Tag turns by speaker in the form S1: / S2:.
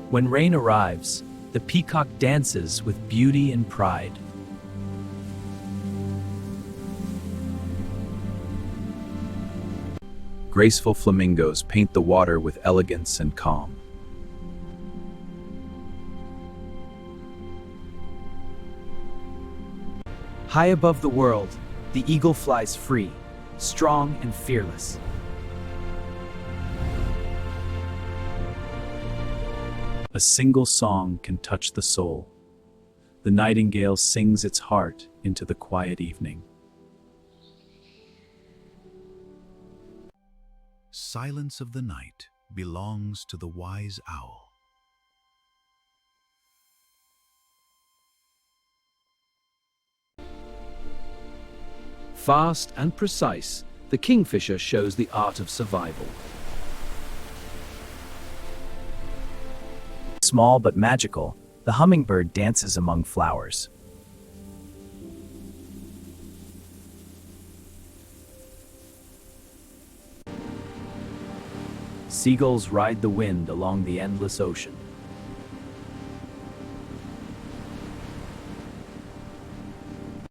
S1: When rain arrives, the peacock dances with beauty and pride.
S2: Graceful flamingos paint the water with elegance and calm.
S1: High above the world, the eagle flies free, strong and fearless.
S2: A single song can touch the soul. The nightingale sings its heart into the quiet evening.
S3: Silence of the night belongs to the wise owl.
S1: Fast and precise, the kingfisher shows the art of survival. Small but magical, the hummingbird dances among flowers. Seagulls ride the wind along the endless ocean.